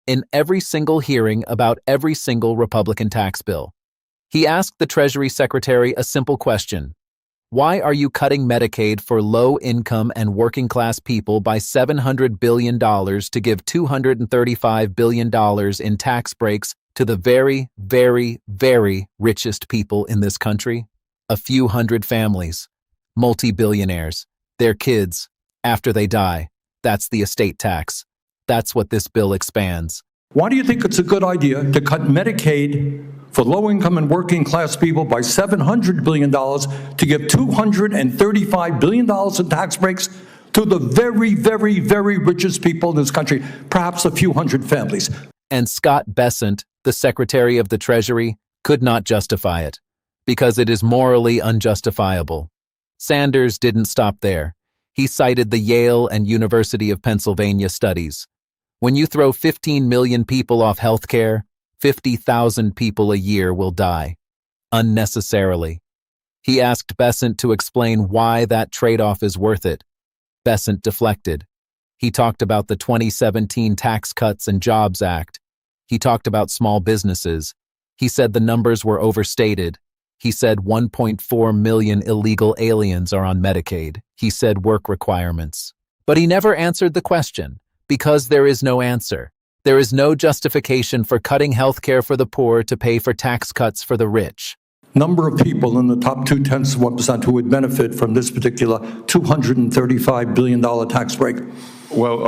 in every single hearing about every single Republican tax bill. He asked the Treasury Secretary a simple question. Why are you cutting Medicaid for low-income and working-class people by $700 billion to give $235 billion in tax breaks to the very, very, very richest people in this country? A few hundred families, multi-billionaires, their kids, after they die. That's the estate tax. That's what this bill expands. Why do you think it's a good idea to cut Medicaid for low-income and working-class people by $700 billion to give $235 billion in tax breaks to the very, very, very richest people in this country, perhaps a few hundred families? And Scott Bessent, the Secretary of the Treasury, could not justify it, because it is morally unjustifiable. Sanders didn't stop there. He cited the Yale and University of Pennsylvania studies. When you throw 15 million people off health care, 50,000 people a year will die, unnecessarily. He asked Bessent to explain why that trade-off is worth it. Bessent deflected. He talked about the 2017 Tax Cuts and Jobs Act. He talked about small businesses. He said the numbers were overstated. He said 1.4 million illegal aliens are on Medicaid. He said work requirements. But he never answered the question, because there is no answer. There is no justification for cutting health care for the poor to pay for tax cuts for the rich. Number of people in the top 0.2% who would benefit from this particular $235 billion tax break. Well,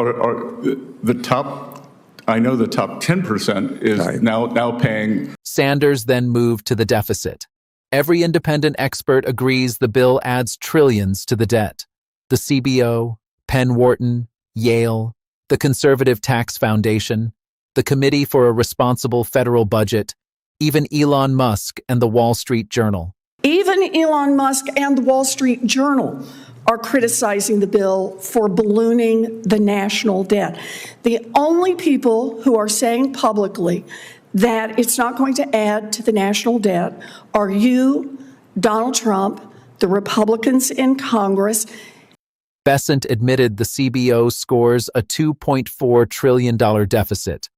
I know the top 10% is right. now paying. Sanders then moved to the deficit. Every independent expert agrees the bill adds trillions to the debt. The CBO, Penn Wharton, Yale, the Conservative Tax Foundation, the Committee for a Responsible Federal Budget, even Elon Musk and the Wall Street Journal. Even Elon Musk and the Wall Street Journal are criticizing the bill for ballooning the national debt. The only people who are saying publicly that it's not going to add to the national debt are you, Donald Trump, the Republicans in Congress. Bessent admitted the CBO scores a $2.4 trillion deficit.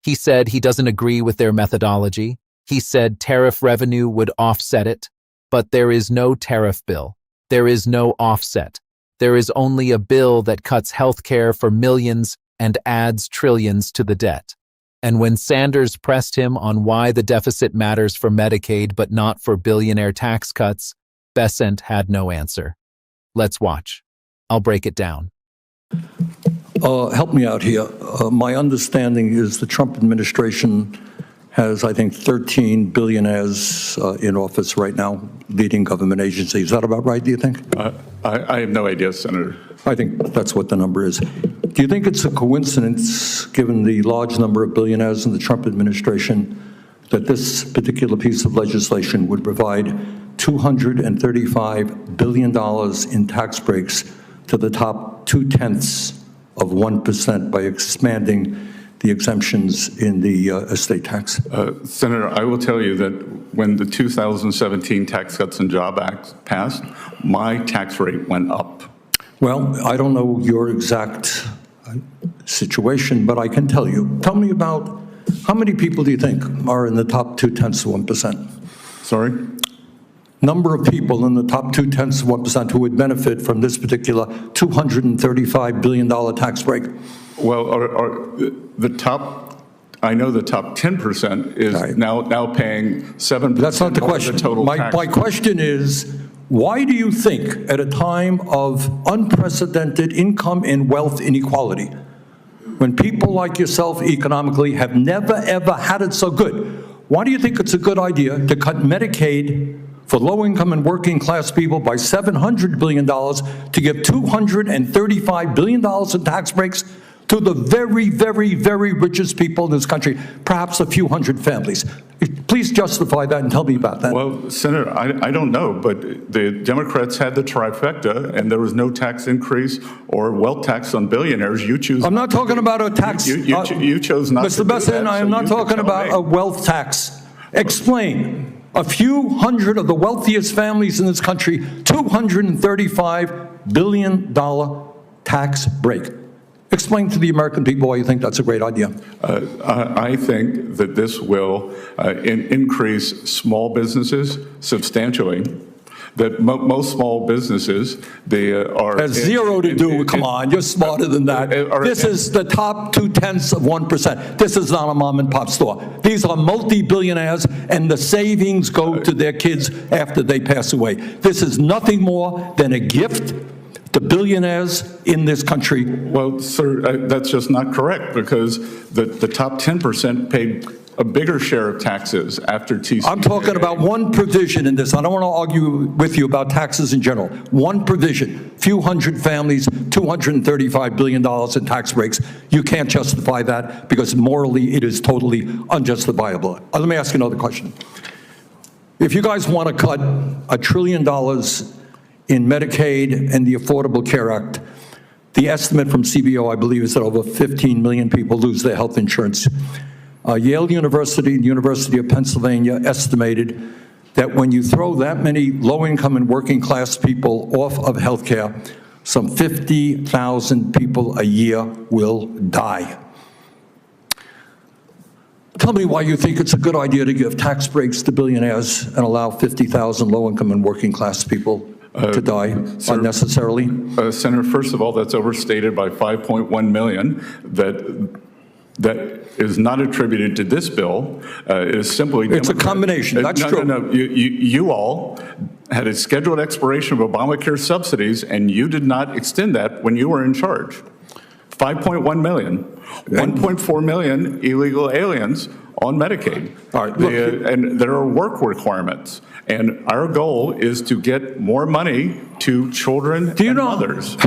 He said he doesn't agree with their methodology. He said tariff revenue would offset it, but there is no tariff bill. There is no offset. There is only a bill that cuts health care for millions and adds trillions to the debt. And when Sanders pressed him on why the deficit matters for Medicaid but not for billionaire tax cuts, Bessent had no answer. Let's watch. I'll break it down. Help me out here. My understanding is the Trump administration has, I think, 13 billionaires in office right now, leading government agencies. Is that about right, do you think? I have no idea, Senator. I think that's what the number is. Do you think it's a coincidence, given the large number of billionaires in the Trump administration, that this particular piece of legislation would provide $235 billion in tax breaks to the top 0.2% by expanding the exemptions in the estate tax? Senator, I will tell you that when the 2017 Tax Cuts and Jobs Act passed, my tax rate went up. Well, I don't know your exact situation, but I can tell you. Tell me about how many people do you think are in the top 0.2%? Sorry? Number of people in the top 0.2% who would benefit from this particular $235 billion tax break. Well, I know the top 10% is right. now paying 7%. That's not the question. My question is, why do you think at a time of unprecedented income and wealth inequality, when people like yourself economically have never ever had it so good, why do you think it's a good idea to cut Medicaid for low-income and working-class people by $700 billion to give $235 billion in tax breaks to the very, very, very richest people in this country, perhaps a few hundred families? Please justify that and tell me about that. Well, Senator, I don't know, but the Democrats had the trifecta, and there was no tax increase or wealth tax on billionaires. You choose. I'm not talking about a tax. You chose not Mr. to do Bessen, that, I am not talking about a wealth tax. Explain. A few hundred of the wealthiest families in this country, $235 billion tax break. Explain to the American people why you think that's a great idea. I think that this will increase small businesses substantially. That most small businesses, they are... Has zero to do, come on, you're smarter than that. This is the top 0.2%. This is not a mom and pop store. These are multi-billionaires, and the savings go to their kids after they pass away. This is nothing more than a gift to billionaires in this country. Well, sir, that's just not correct, because the top 10% paid a bigger share of taxes after TCJA. I'm talking about one provision in this. I don't want to argue with you about taxes in general. One provision, few hundred families, $235 billion in tax breaks. You can't justify that because morally it is totally unjustifiable. Let me ask you another question. If you guys want to cut $1 trillion in Medicaid and the Affordable Care Act, the estimate from CBO, I believe, is that over 15 million people lose their health insurance. Yale University and the University of Pennsylvania estimated that when you throw that many low-income and working-class people off of health care, some 50,000 people a year will die. Tell me why you think it's a good idea to give tax breaks to billionaires and allow 50,000 low-income and working-class people to die unnecessarily? Senator, first of all, that's overstated by 5.1 million. That is not attributed to this bill. It is simply... It's a combination. That's true. No. You all had a scheduled expiration of Obamacare subsidies, and you did not extend that when you were in charge. 5.1 million. 1.4 million illegal aliens on Medicaid. All right, and there are work requirements. And our goal is to get more money to children and others.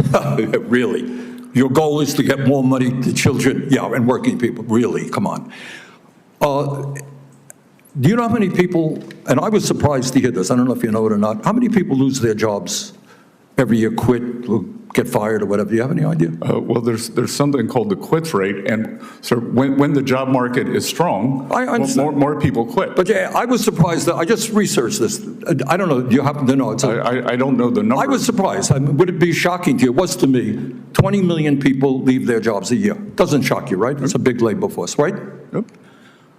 Really? Your goal is to get more money to children, and working people. Really, come on. Do you know how many people, and I was surprised to hear this, I don't know if you know it or not, how many people lose their jobs every year, quit, or get fired or whatever? Do you have any idea? Well, there's something called the quits rate, and so when the job market is strong, more people quit. But yeah, I was surprised that I just researched this. I don't know, do you happen to know? I don't know the number. I was surprised. Would it be shocking to you? It was to me. 20 million people leave their jobs a year. Doesn't shock you, right? It's a big labor force, right? Yep.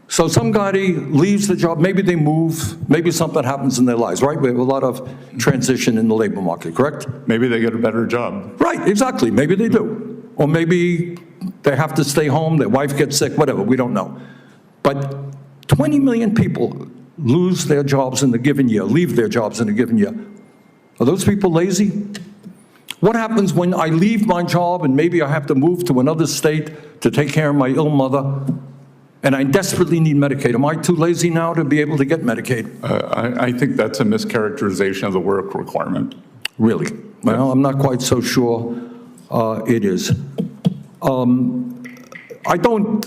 So somebody leaves the job, maybe they move, maybe something happens in their lives, right? We have a lot of transition in the labor market, correct? Maybe they get a better job. Right, exactly, maybe they do. Or maybe they have to stay home, their wife gets sick, whatever, we don't know. But 20 million people lose their jobs in a given year, leave their jobs in a given year. Are those people lazy? What happens when I leave my job and maybe I have to move to another state to take care of my ill mother? And I desperately need Medicaid. Am I too lazy now to be able to get Medicaid? I think that's a mischaracterization of the work requirement. Really? Well, I'm not quite so sure it is. I don't...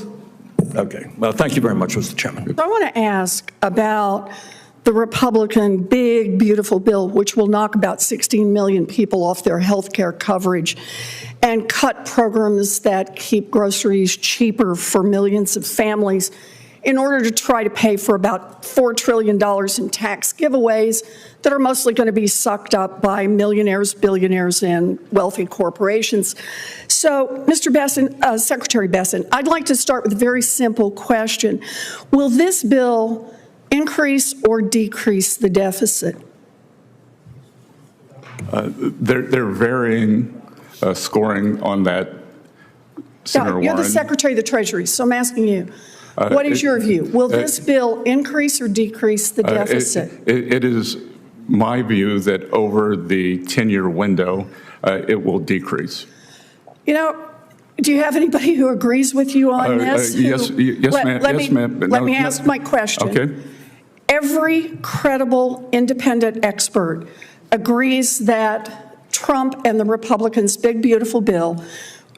Okay. Well, thank you very much, Mr. Chairman. I want to ask about the Republican big, beautiful bill, which will knock about 16 million people off their health care coverage and cut programs that keep groceries cheaper for millions of families in order to try to pay for about $4 trillion in tax giveaways that are mostly going to be sucked up by millionaires, billionaires, and wealthy corporations. So, Mr. Bessen, Secretary Bessent, I'd like to start with a very simple question. Will this bill increase or decrease the deficit? They're varying scoring on that, Senator Warren. You're the Secretary of the Treasury, so I'm asking you, what is your view? Will this bill increase or decrease the deficit? It is my view that over the 10-year window, it will decrease. You know, do you have anybody who agrees with you on this? Yes, ma'am. Let me ask my question. Okay. Every credible independent expert agrees that Trump and the Republicans' big, beautiful bill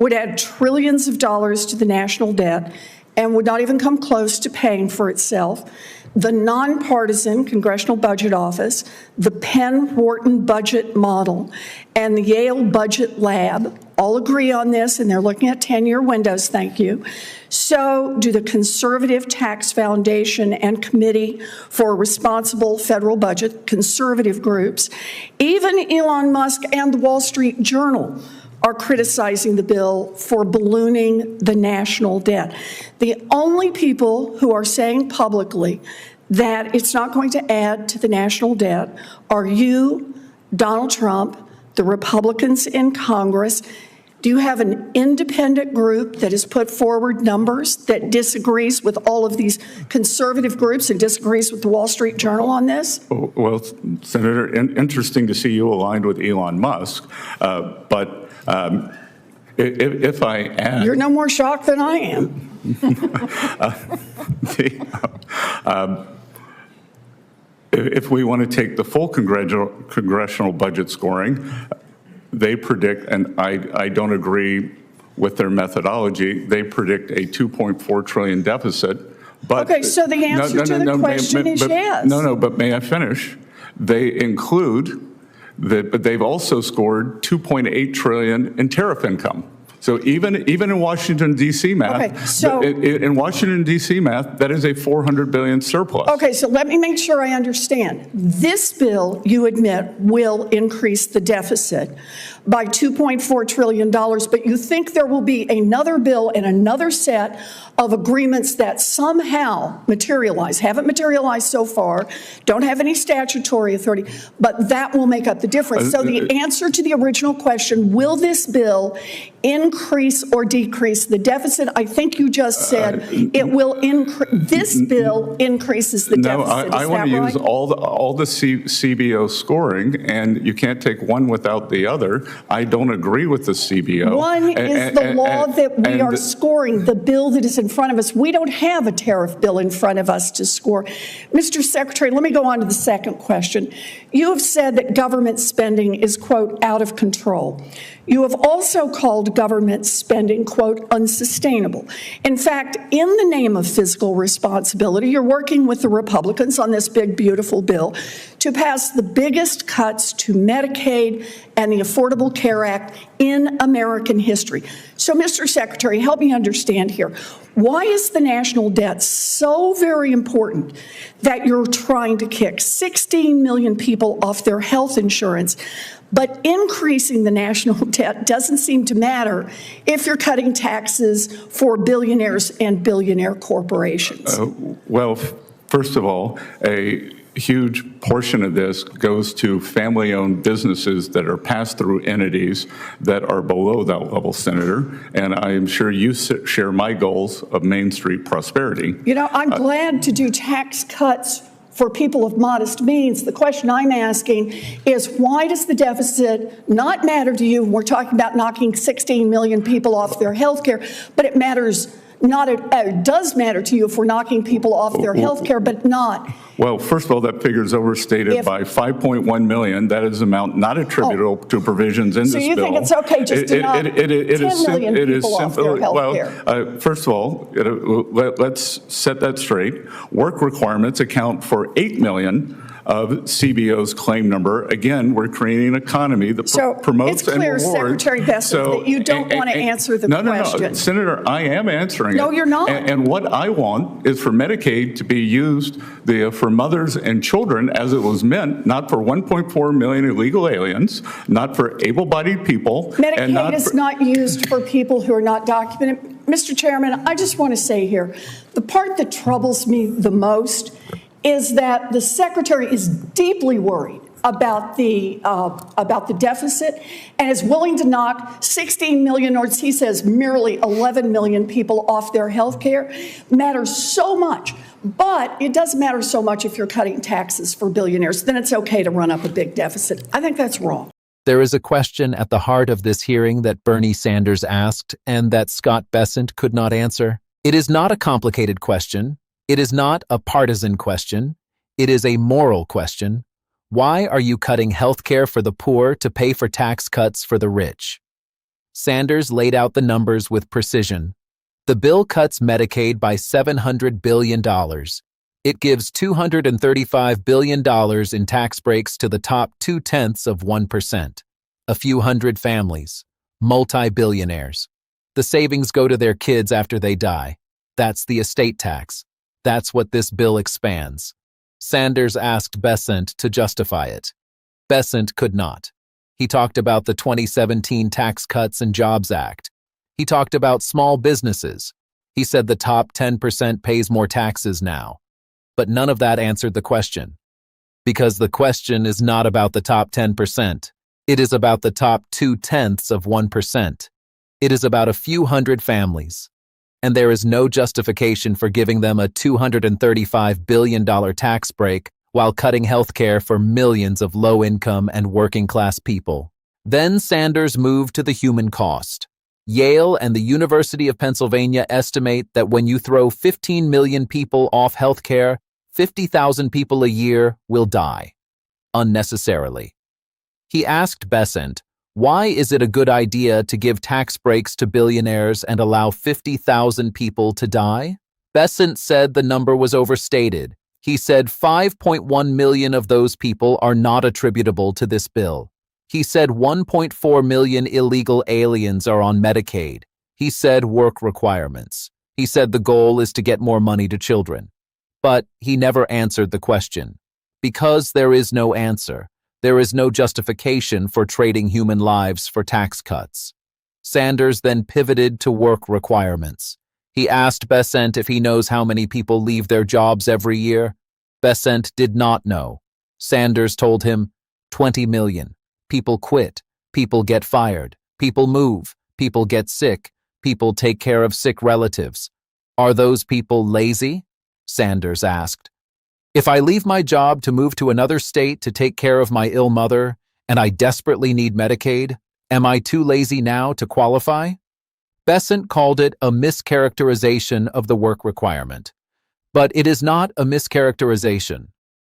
would add trillions of dollars to the national debt and would not even come close to paying for itself. The nonpartisan Congressional Budget Office, the Penn-Wharton budget model, and the Yale Budget Lab all agree on this, and they're looking at 10-year windows, thank you. So do the Conservative Tax Foundation and Committee for a Responsible Federal Budget, conservative groups. Even Elon Musk and the Wall Street Journal are criticizing the bill for ballooning the national debt. The only people who are saying publicly that it's not going to add to the national debt are you, Donald Trump, the Republicans in Congress. Do you have an independent group that has put forward numbers that disagrees with all of these conservative groups and disagrees with the Wall Street Journal on this? Well, Senator, interesting to see you aligned with Elon Musk, but if I add... You're no more shocked than I am. If we want to take the full congressional budget scoring, they predict, and I don't agree with their methodology, they predict a $2.4 trillion deficit. But okay, so the answer to the question is yes. No, but may I finish? They include but they've also scored $2.8 trillion in tariff income. So even in Washington, D.C. math, okay, so, in Washington, D.C. math, that is a $400 billion surplus. Okay, so let me make sure I understand. This bill, you admit, will increase the deficit by $2.4 trillion, but you think there will be another bill and another set of agreements that somehow materialize, haven't materialized so far, don't have any statutory authority, but that will make up the difference. So the answer to the original question, will this bill increase or decrease the deficit? I think you just said it will increase. This bill increases the deficit. No, I want to use all the CBO scoring, and you can't take one without the other. I don't agree with the CBO. One is the law that we are scoring, the bill that is in front of us. We don't have a tariff bill in front of us to score. Mr. Secretary, let me go on to the second question. You have said that government spending is, quote, out of control. You have also called government spending, quote, unsustainable. In fact, in the name of fiscal responsibility, you're working with the Republicans on this big, beautiful bill to pass the biggest cuts to Medicaid and the Affordable Care Act in American history. So, Mr. Secretary, help me understand here. Why is the national debt so very important that you're trying to kick 16 million people off their health insurance, but increasing the national debt doesn't seem to matter if you're cutting taxes for billionaires and billionaire corporations? Well, first of all, a huge portion of this goes to family-owned businesses that are pass-through entities that are below that level, Senator, and I am sure you share my goals of Main Street prosperity. You know, I'm glad to do tax cuts for people of modest means. The question I'm asking is, why does the deficit not matter to you? We're talking about knocking 16 million people off their health care, but it matters not. It does matter to you if we're knocking people off their health care, but not. Well, first of all, that figure is overstated by 5.1 million. That is amount not attributable to provisions in this bill. So you think it's okay just to knock 10 million people off their health care? First of all, let's set that straight. Work requirements account for 8 million of CBO's claim number. Again, we're creating an economy that promotes and rewards. It's clear, Secretary Bessent, that you don't want to answer the question. No, Senator, I am answering it. No, you're not. And what I want is for Medicaid to be used for mothers and children as it was meant, not for 1.4 million illegal aliens, not for able-bodied people. Medicaid is not used for people who are not documented. Mr. Chairman, I just want to say here, the part that troubles me the most is that the Secretary is deeply worried about the deficit and is willing to knock 16 million, or as he says, merely 11 million people off their health care. Matters so much, but it doesn't matter so much if you're cutting taxes for billionaires. Then it's okay to run up a big deficit. I think that's wrong. There is a question at the heart of this hearing that Bernie Sanders asked and that Scott Bessent could not answer. It is not a complicated question. It is not a partisan question. It is a moral question. Why are you cutting health care for the poor to pay for tax cuts for the rich? Sanders laid out the numbers with precision. The bill cuts Medicaid by $700 billion. It gives $235 billion in tax breaks to the top 0.2%, a few hundred families, multi-billionaires. The savings go to their kids after they die. That's the estate tax. That's what this bill expands. Sanders asked Bessent to justify it. Bessent could not. He talked about the 2017 Tax Cuts and Jobs Act. He talked about small businesses. He said the top 10% pays more taxes now. But none of that answered the question. Because the question is not about the top 10%. It is about the top 0.2%. It is about a few hundred families. And there is no justification for giving them a $235 billion tax break while cutting health care for millions of low-income and working-class people. Then Sanders moved to the human cost. Yale and the University of Pennsylvania estimate that when you throw 15 million people off health care, 50,000 people a year will die. Unnecessarily. He asked Bessent, why is it a good idea to give tax breaks to billionaires and allow 50,000 people to die? Bessent said the number was overstated. He said 5.1 million of those people are not attributable to this bill. He said 1.4 million illegal aliens are on Medicaid. He said work requirements. He said the goal is to get more money to children. But he never answered the question. Because there is no answer, there is no justification for trading human lives for tax cuts. Sanders then pivoted to work requirements. He asked Bessent if he knows how many people leave their jobs every year. Bessent did not know. Sanders told him, 20 million. People quit. People get fired. People move. People get sick. People take care of sick relatives. Are those people lazy? Sanders asked. If I leave my job to move to another state to take care of my ill mother, and I desperately need Medicaid, am I too lazy now to qualify? Bessent called it a mischaracterization of the work requirement. But it is not a mischaracterization.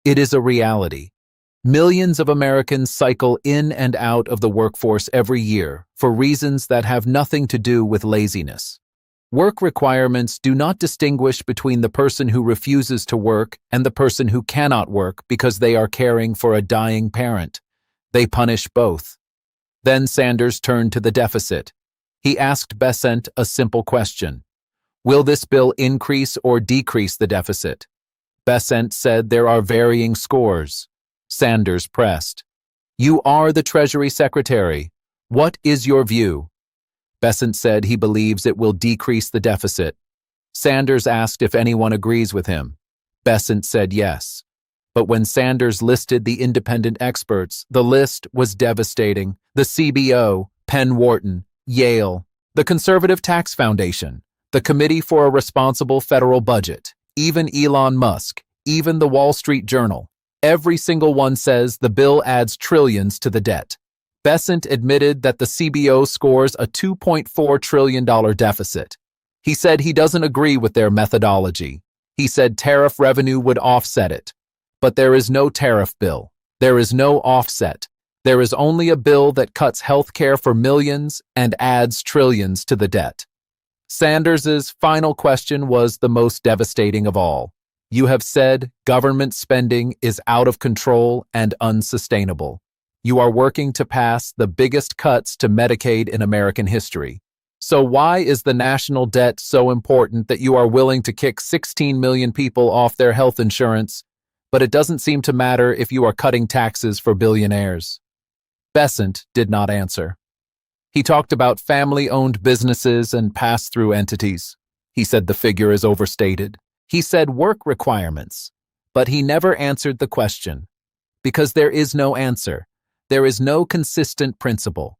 It is a reality. Millions of Americans cycle in and out of the workforce every year for reasons that have nothing to do with laziness. Work requirements do not distinguish between the person who refuses to work and the person who cannot work because they are caring for a dying parent. They punish both. Then Sanders turned to the deficit. He asked Bessent a simple question. Will this bill increase or decrease the deficit? Bessent said there are varying scores. Sanders pressed. You are the Treasury Secretary. What is your view? Bessent said he believes it will decrease the deficit. Sanders asked if anyone agrees with him. Bessent said yes. But when Sanders listed the independent experts, the list was devastating. The CBO, Penn Wharton, Yale, the Conservative Tax Foundation, the Committee for a Responsible Federal Budget, even Elon Musk, even the Wall Street Journal. Every single one says the bill adds trillions to the debt. Bessent admitted that the CBO scores a $2.4 trillion deficit. He said he doesn't agree with their methodology. He said tariff revenue would offset it. But there is no tariff bill. There is no offset. There is only a bill that cuts health care for millions and adds trillions to the debt. Sanders's final question was the most devastating of all. You have said government spending is out of control and unsustainable. You are working to pass the biggest cuts to Medicaid in American history. So why is the national debt so important that you are willing to kick 16 million people off their health insurance, but it doesn't seem to matter if you are cutting taxes for billionaires? Bessent did not answer. He talked about family-owned businesses and pass-through entities. He said the figure is overstated. He said work requirements, but he never answered the question. Because there is no answer. There is no consistent principle.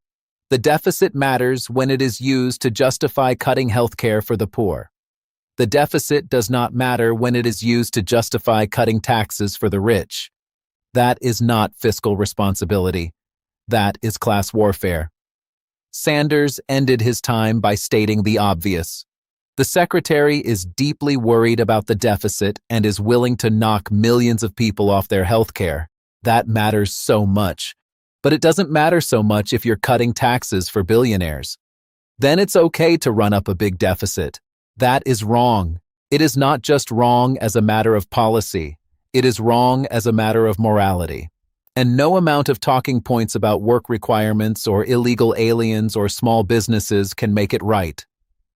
The deficit matters when it is used to justify cutting health care for the poor. The deficit does not matter when it is used to justify cutting taxes for the rich. That is not fiscal responsibility. That is class warfare. Sanders ended his time by stating the obvious. The secretary is deeply worried about the deficit and is willing to knock millions of people off their health care. That matters so much. But it doesn't matter so much if you're cutting taxes for billionaires. Then it's okay to run up a big deficit. That is wrong. It is not just wrong as a matter of policy. It is wrong as a matter of morality. And no amount of talking points about work requirements or illegal aliens or small businesses can make it right.